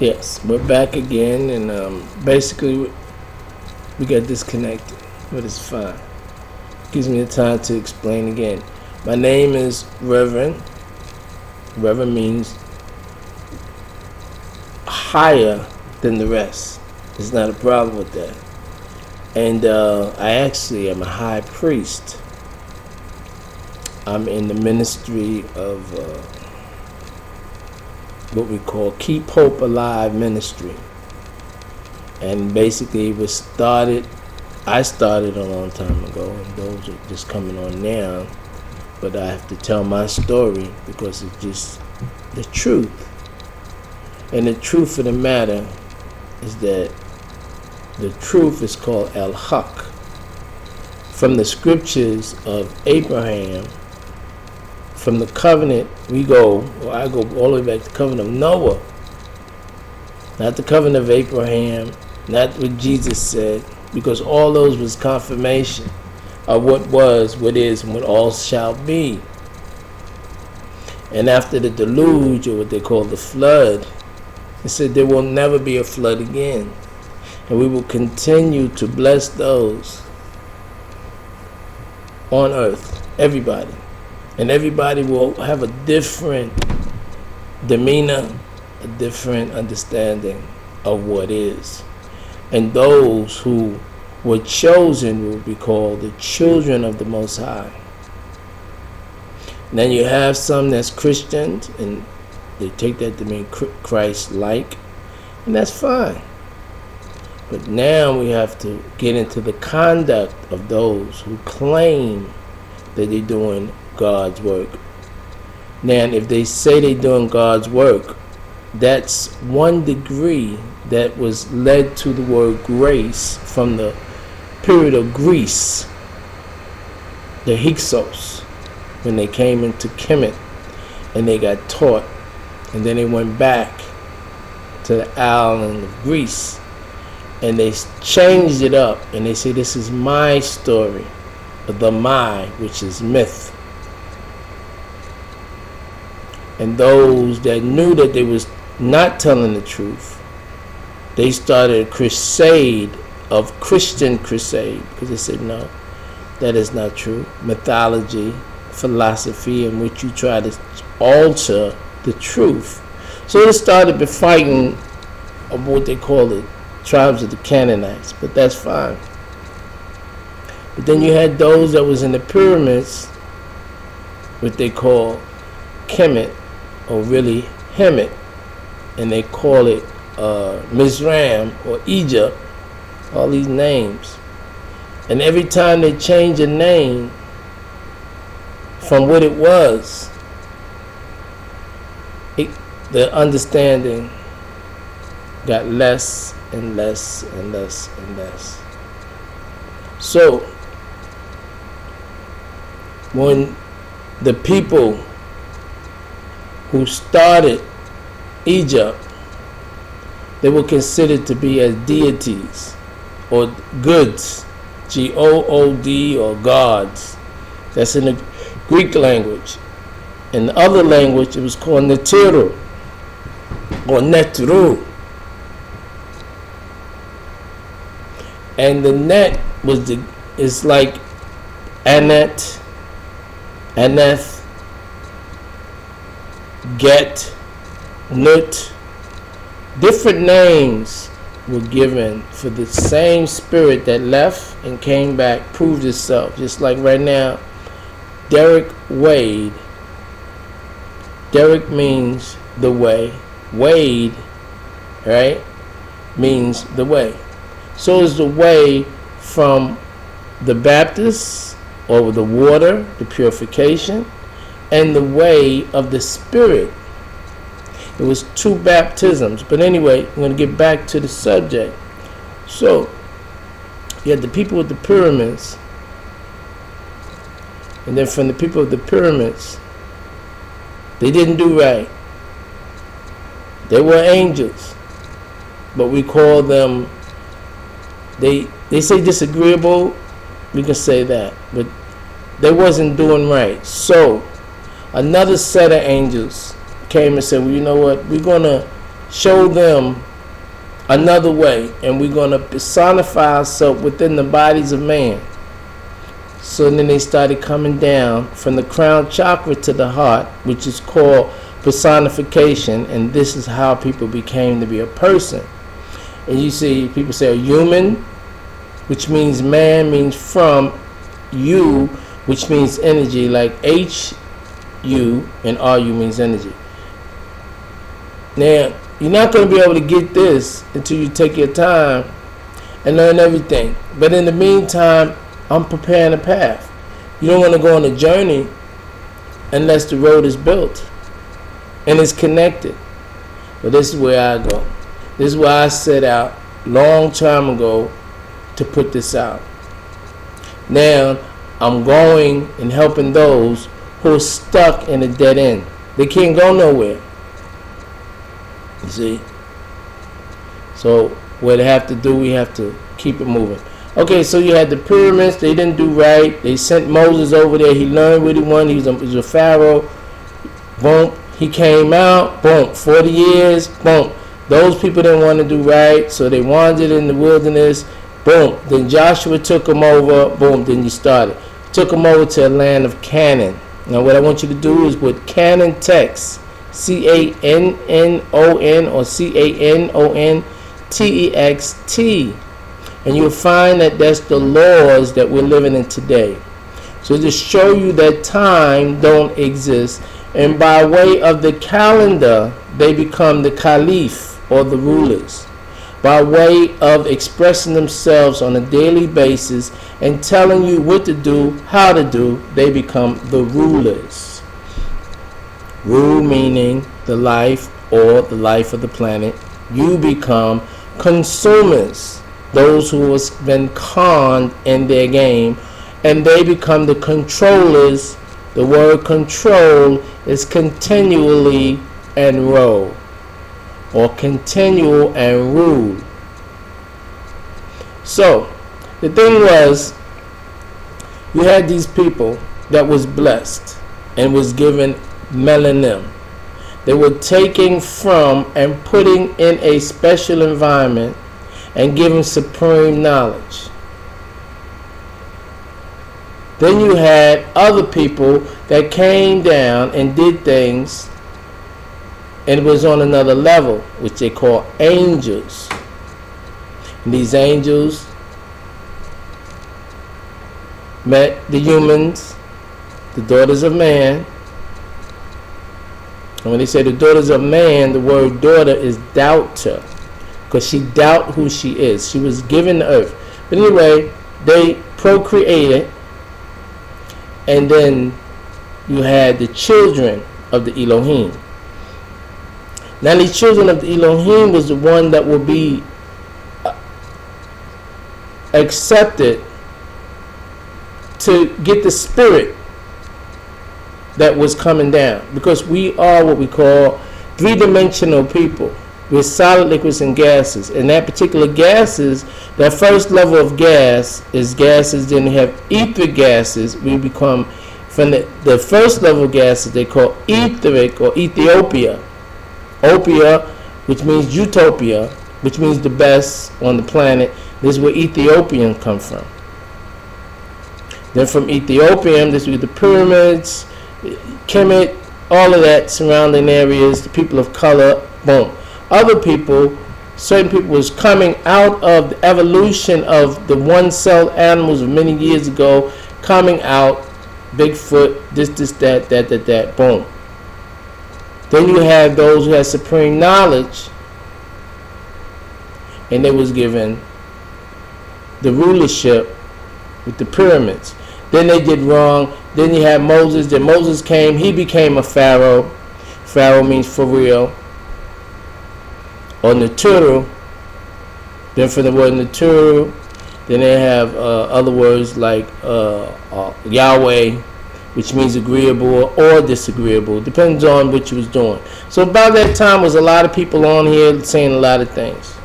Yes, we're back again, and basically we got disconnected, but it's fine. Gives me the time to explain again. My name is Reverend. Reverend means higher than the rest. There's not a problem with that. And I actually am a high priest. I'm in the ministry of what we call Keep Hope Alive ministry. And basically it was started, I started a long time ago, and those are just coming on now. But I have to tell my story because it's just the truth. And the truth of the matter is that the truth is called El-Haq. From the scriptures of Abraham, from the covenant, I go all the way back to the covenant of Noah. Not the covenant of Abraham, not what Jesus said, because all those was confirmation of what was, what is, and what all shall be. And after the deluge, or what they call the flood, it said there will never be a flood again. And we will continue to bless those on earth, everybody. And everybody will have a different demeanor, a different understanding of what is. And those who were chosen will be called the children of the Most High. And then you have some that's Christians, and they take that to mean Christ-like, and that's fine. But now we have to get into the conduct of those who claim that they're doing God's work. Now, if they say they're doing God's work, that's one degree that was led to the word grace from the period of Greece, the Hyksos, when they came into Kemet and they got taught, and then they went back to the island of Greece and they changed it up and they say, this is my story, the my, which is myth. And those that knew that they was not telling the truth, they started a crusade of Christian crusade, because they said, no, that is not true. Mythology, philosophy, in which you try to alter the truth. So it started by fighting of what they call the tribes of the Canaanites, but that's fine. But then you had those that was in the pyramids, what they call Kemet, or really Hemet, and they call it Mizraim or Egypt, all these names. And every time they change a name from what it was, the understanding got less and less and less and less. So when the people who started Egypt, they were considered to be as deities or goods, G-O-O-D, or gods. That's in the Greek language. In the other language, it was called Netiru or Netru. And the net is like Anet, Aneth, Get, Nut. Different names were given for the same spirit that left and came back, proved itself. Just like right now, Derek Wade. Derek means the way. Wade, right, means the way. So is the way from the Baptists, or the water, the purification, and the way of the Spirit. It was two baptisms. But anyway, I'm going to get back to the subject. So, you had the people with the pyramids, and then from the people of the pyramids, they didn't do right. They were angels, but we call them, they say disagreeable, we can say that, but they wasn't doing right. So another set of angels came and said, well, you know what, we're going to show them another way, and we're going to personify ourselves within the bodies of man. So then they started coming down from the crown chakra to the heart, which is called personification, and this is how people became to be a person. And you see people say a human, which means man, means from, you, which means energy, like H-U and R-U means energy. Now, you're not going to be able to get this until you take your time and learn everything. But in the meantime, I'm preparing a path. You don't want to go on a journey unless the road is built and it's connected. But this is where I go. This is where I set out long time ago to put this out. Now, I'm going and helping those who are stuck in a dead end. They can't go nowhere. You see? So what they have to do, we have to keep it moving. Okay, so you had the pyramids. They didn't do right. They sent Moses over there. He learned what he wanted. He was a pharaoh. Boom. He came out. Boom. 40 years. Boom. Those people didn't want to do right, so they wandered in the wilderness. Boom. Then Joshua took them over. Boom. Then you started. Took them over to a land of Canaan. Now what I want you to do is with Canaan text, C-A-N-N-O-N or C-A-N-O-N-T-E-X-T. And you'll find that that's the laws that we're living in today. So to show you that time don't exist. And by way of the calendar, they become the caliph or the rulers. By way of expressing themselves on a daily basis and telling you what to do, how to do, they become the rulers. Rule meaning the life or the life of the planet. You become consumers. Those who have been conned in their game, and they become the controllers. The word control is continually enroll, or continual and rule. So the thing was, you had these people that was blessed and was given melanin. They were taking from and putting in a special environment and giving supreme knowledge. Then you had other people that came down and did things and it was on another level, which they call angels. And these angels met the humans, the daughters of man. And when they say the daughters of man, the word daughter is doubter, because she doubt who she is. She was given the earth. But anyway, they procreated, and then you had the children of the Elohim. Now these children of the Elohim was the one that will be accepted to get the spirit that was coming down, because we are what we call three-dimensional people. We're solid, liquids, and gases. And that particular gases, that first level of gas is gases. Then you have etheric gases. We become, from the first level of gases, they call etheric or Ethiopia. Opia, which means utopia, which means the best on the planet. This is where Ethiopians come from. Then from Ethiopian, this is the pyramids, Kemet, all of that surrounding areas, the people of color, boom. Other people, certain people was coming out of the evolution of the one-celled animals of many years ago, coming out, Bigfoot, this, that, boom. Then you have those who had supreme knowledge, and they was given the rulership with the pyramids. Then they did wrong. Then you have Moses. Then Moses came. He became a pharaoh. Pharaoh means for real, or natural. Then from the word natural, then they have other words like Yahweh, which means agreeable or disagreeable. Depends on what you was doing. So about that time was a lot of people on here saying a lot of things.